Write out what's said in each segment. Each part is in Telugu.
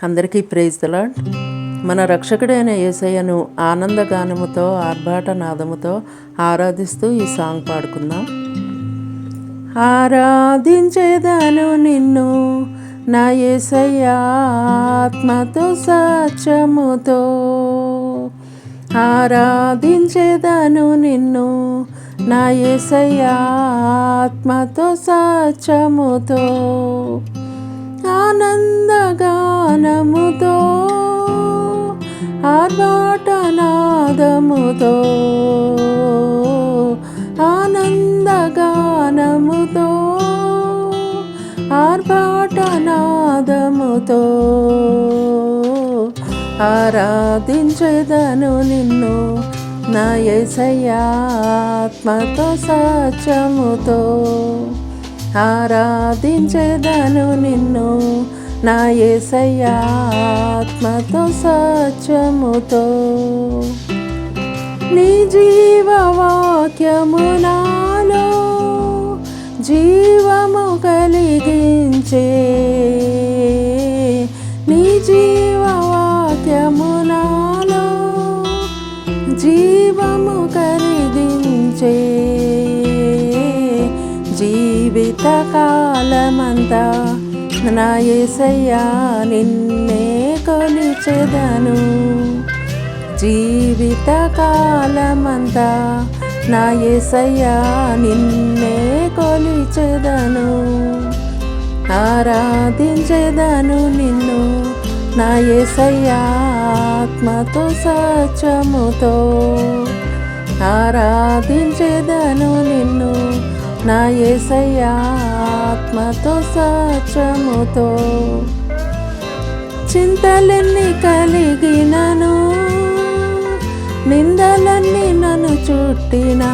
అందరికీ ప్రైజ్ ది లార్డ్. మన రక్షకుడైన యేసయ్యను ఆనందగానముతో ఆర్భాటనాదముతో ఆరాధిస్తూ ఈ సాంగ్ పాడుకుందాం. ఆరాధించేదను నిన్ను నా యేసయ్యా ఆత్మతో సత్యముతో, ఆరాధించేదను నిన్ను నా యేసయ్యా ఆత్మతో సత్యముతో, ఆనందగానముతో ఆర్భాటనాదముతో, ఆనందగానముతో ఆర్భాటనాదముతో ఆరాధించెదను నిన్ను నా యేసయ్యా ఆత్మతో సత్యముతో, ఆరాధించెదను నిన్ను నా యేసయ్యా ఆత్మతో సత్యముతో. నీ జీవవాక్యము నాలో జీవము కలిగించే, నీ జీవవాక్యము నాలో జీవము కలిగించే, జీవిత కాలమంతా నా యేసయ్యా నిన్నే కొలిచెదను, జీవిత కాలమంతా నా యేసయ్యా నిన్నే కొలిచెదను, ఆరాధించెదను నిన్ను నా యేసయ్యా ఆత్మతో సత్యముతో, ఆరాధించెదను నిన్ను నా యేసయ్యా ఆత్మతో సత్యముతో. చింతలెన్ని కలిగినను నిందలన్నీ నన్ను చుట్టినా,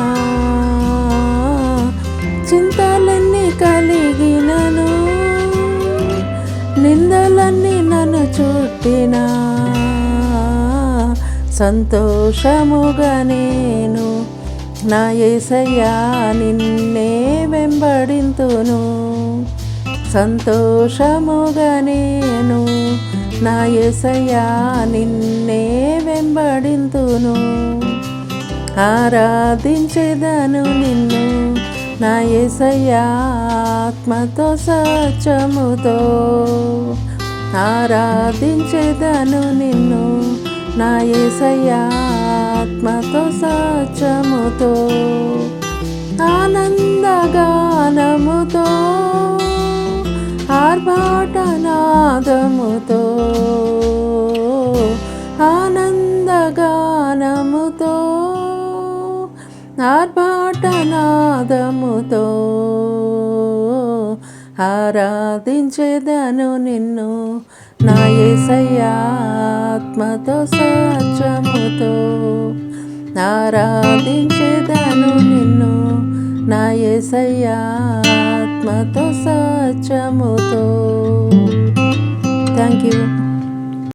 చింతలెన్ని కలిగినను నిందలన్నీ నన్ను చుట్టినా, సంతోషముగా నేను నా యేసయ్యా నిన్నే వెంబడింతును, సంతోషముగా నేను నా యేసయ్యా నిన్నే వెంబడింతును, ఆరాధించెదను నిన్ను నా యేసయ్యా ఆత్మతో సత్యముతో, ఆరాధించెదను నిన్ను నా యేసయ్యా ఆత్మతో సత్యముతో, ఆనందగానముతో ఆర్భాటనాదముతో, ఆనందగానముతో ఆర్భాటనాదముతో ఆరాధించెదను నిన్ను నా యేసయ్యా ఆత్మతో సత్యముతో, ఆరాధించెదను నిన్ను నా యేసయ్యా ఆత్మతో సత్యముతో. Thank you.